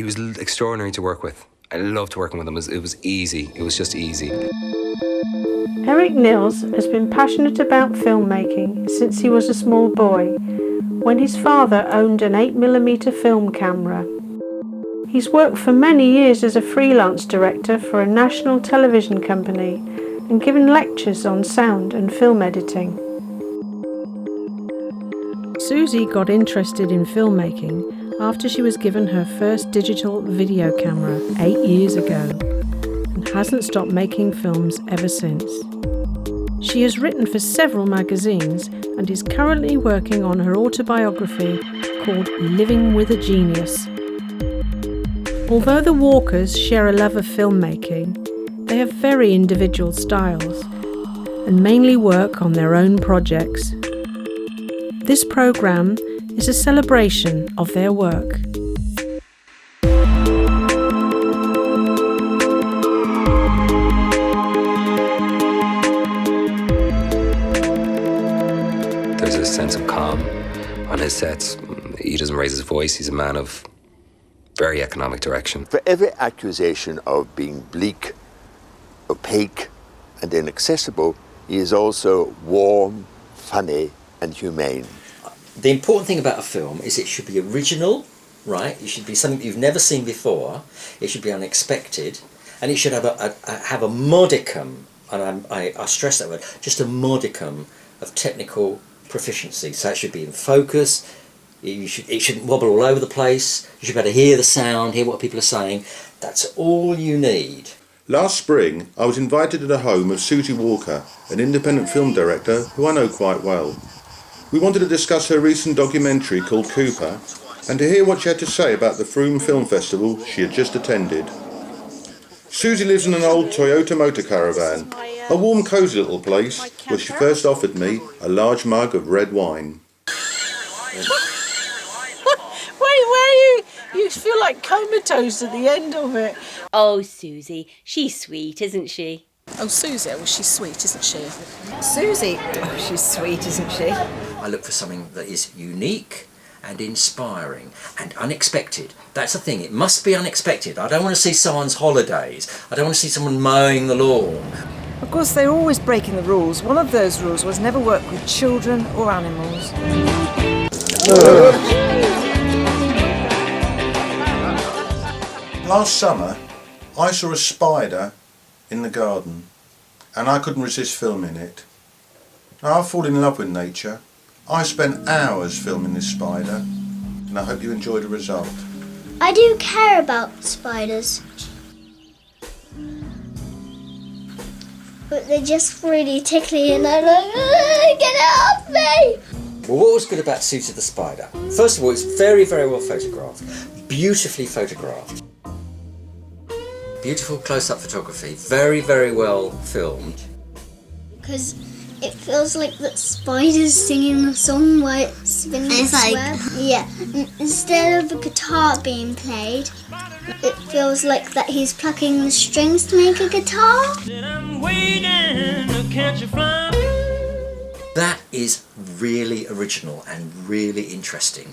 He was extraordinary to work with. I loved working with him. It was easy. It was just easy. Eric Nils has been passionate about filmmaking since he was a small boy, when his father owned an 8mm film camera. He's worked for many years as a freelance director for a national television company and given lectures on sound and film editing. Susie got interested in filmmaking after she was given her first digital video camera 8 years ago and hasn't stopped making films ever since. She has written for several magazines and is currently working on her autobiography called Living with a Genius. Although the Walkers share a love of filmmaking, they have very individual styles and mainly work on their own projects. This programme is a celebration of their work. There's a sense of calm on his sets. He doesn't raise his voice. He's a man of very economic direction. For every accusation of being bleak, opaque, and inaccessible, he is also warm, funny, and humane. The important thing about a film is it should be original, right? It should be something that you've never seen before. It should be unexpected, and it should have a modicum, and I stress that word, just a modicum of technical proficiency. So it should be in focus. It shouldn't wobble all over the place. You should be able to hear the sound, hear what people are saying. That's all you need. Last spring, I was invited to the home of Susie Walker, an independent film director who I know quite well. We wanted to discuss her recent documentary called Cooper and to hear what she had to say about the Frome Film Festival she had just attended. Susie lives in an old Toyota motor caravan, a warm, cosy little place where she first offered me a large mug of red wine. You feel like comatose at the end of it. Oh, Susie, she's sweet, isn't she? Oh, Susie, well, she's sweet, isn't she? Susie, oh, she's sweet, isn't she? I look for something that is unique and inspiring and unexpected. That's the thing, it must be unexpected. I don't want to see someone's holidays. I don't want to see someone mowing the lawn. Of course, they're always breaking the rules. One of those rules was never work with children or animals. Last summer, I saw a spider in the garden and I couldn't resist filming it. Now, I've fallen in love with nature. I spent hours filming this spider and I hope you enjoy the result. I do care about spiders, but they're just really tickly and I'm like, get it off me! Well, what was good about Susie the Spider? First of all, it's very, very well photographed. Beautifully photographed. Beautiful close-up photography. Very, very well filmed. Because it feels like that spider's singing the song while it's spinning its web. Yeah, instead of a guitar being played, it feels like that he's plucking the strings to make a guitar. That is really original and really interesting.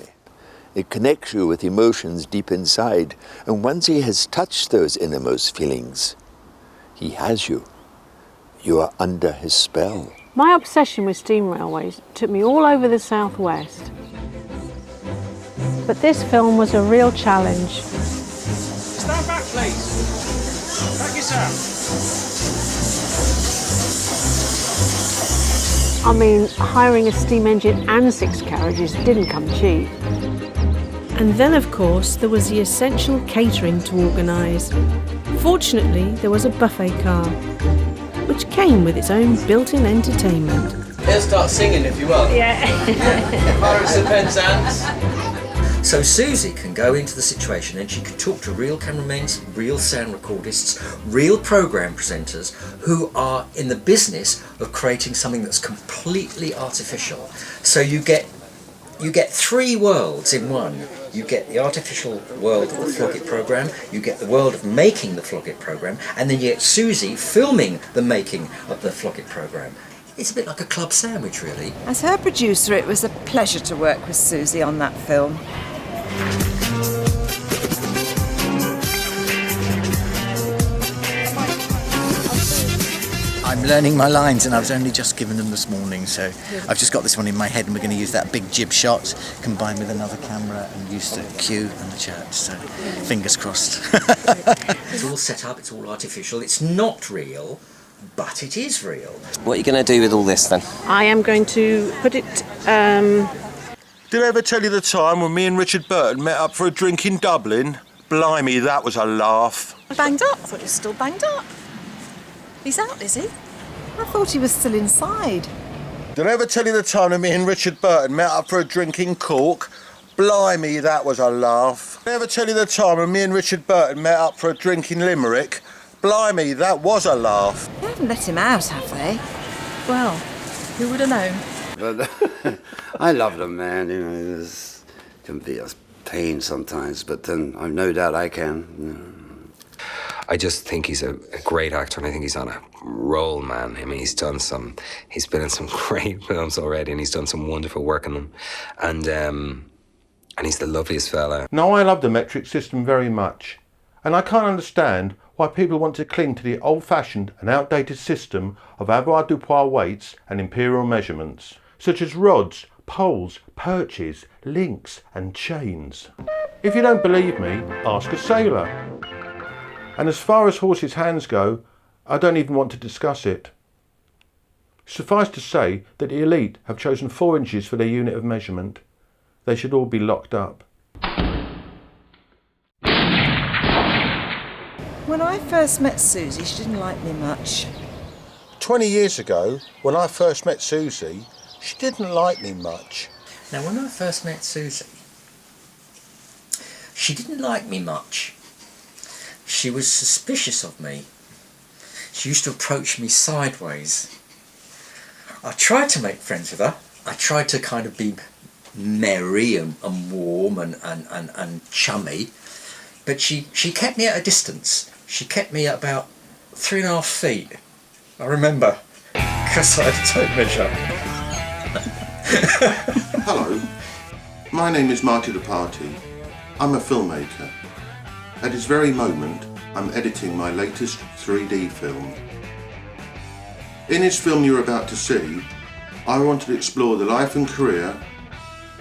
It connects you with emotions deep inside, and once he has touched those innermost feelings, he has you. You are under his spell. My obsession with steam railways took me all over the southwest. But this film was a real challenge. Stand back, please. Back yourself. I mean, hiring a steam engine and 6 carriages didn't come cheap. And then, of course, there was the essential catering to organise. Fortunately, there was a buffet car, which came with its own built-in entertainment. He'll start singing if you want. Yeah. Pirates and Penzance. So Susie can go into the situation and she can talk to real cameramen, real sound recordists, real programme presenters who are in the business of creating something that's completely artificial. So you get 3 worlds in one. You get the artificial world of the Floggit programme, you get the world of making the Floggit programme, and then you get Susie filming the making of the Floggit programme. It's a bit like a club sandwich, really. As her producer, it was a pleasure to work with Susie on that film. I'm learning my lines, and I was only just given them this morning, so I've just got this one in my head, and we're going to use that big jib shot combined with another camera and use the queue and the church, so fingers crossed. It's all set up, it's all artificial, it's not real, but it is real. What are you going to do with all this then? I am going to put it. Did I ever tell you the time when me and Richard Burton met up for a drink in Dublin? Blimey, that was a laugh. Banged up. I thought he was still banged up. He's out, is he? I thought he was still inside. Did I ever tell you the time when me and Richard Burton met up for a drink in Cork? Blimey, that was a laugh. Did I ever tell you the time when me and Richard Burton met up for a drink in Limerick? Blimey, that was a laugh. They haven't let him out, have they? Well, who would have known? But I love the man, you know, it can be a pain sometimes, but then I've no doubt I can. I just think he's a great actor, and I think he's on a roll, man. I mean, he's been in some great films already, and he's done some wonderful work in them, and he's the loveliest fella. No, I love the metric system very much, and I can't understand why people want to cling to the old-fashioned and outdated system of avoirdupois weights and imperial measurements, such as rods, poles, perches, links and chains. If you don't believe me, ask a sailor. And as far as horses' hands go, I don't even want to discuss it. Suffice to say that the elite have chosen 4 inches for their unit of measurement. They should all be locked up. When I first met Susie, she didn't like me much. 20 years ago, when I first met Susie, she didn't like me much. Now, when I first met Susie, she didn't like me much. She was suspicious of me. She used to approach me sideways. I tried to make friends with her. I tried to kind of be merry and warm and chummy, but she kept me at a distance. She kept me at about 3.5 feet. I remember, because I had a tape measure. Hello, my name is Marty the Party. I'm a filmmaker. At this very moment, I'm editing my latest 3D film. In this film you're about to see, I wanted to explore the life and career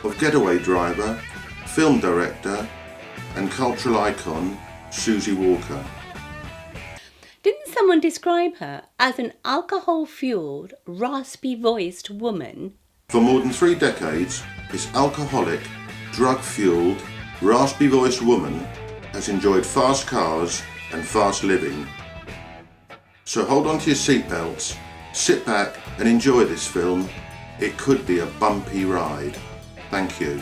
of getaway driver, film director and cultural icon Susie Walker. Didn't someone describe her as an alcohol-fueled, raspy-voiced woman? For more than 3 decades, this alcoholic, drug-fueled, raspy-voiced woman has enjoyed fast cars and fast living. So hold on to your seatbelts, sit back and enjoy this film. It could be a bumpy ride. Thank you.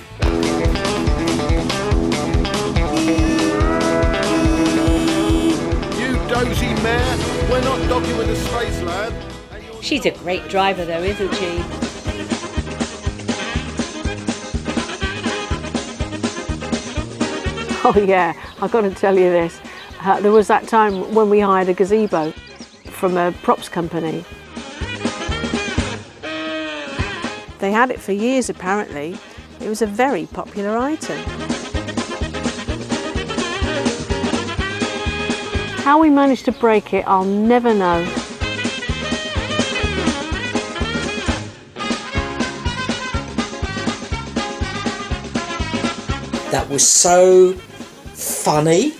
You dozy mare, we're not docking with the Space Lab. She's a great driver though, isn't she? Oh yeah, I've got to tell you this. There was that time when we hired a gazebo from a props company. They had it for years apparently. It was a very popular item. How we managed to break it, I'll never know. That was so funny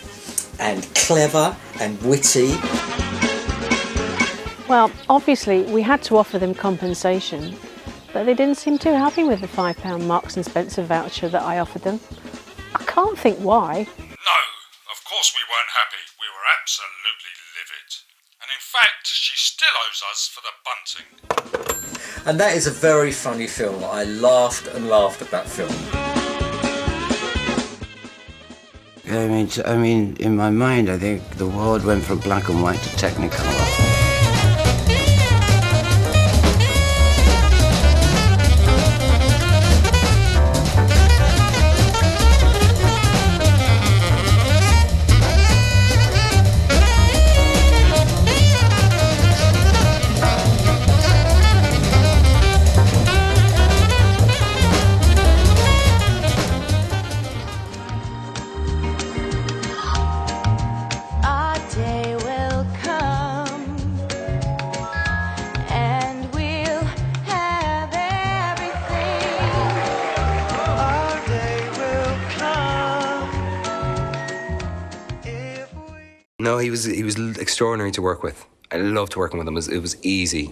and clever and witty. Well, obviously we had to offer them compensation, but they didn't seem too happy with the £5 Marks and Spencer voucher that I offered them. I can't think why. No, of course we weren't happy. We were absolutely livid. And in fact, she still owes us for the bunting. And that is a very funny film. I laughed and laughed at that film. I mean, in my mind, I think the world went from black and white to Technicolor. Our day will come. No, he was extraordinary to work with. I loved working with him. It was easy.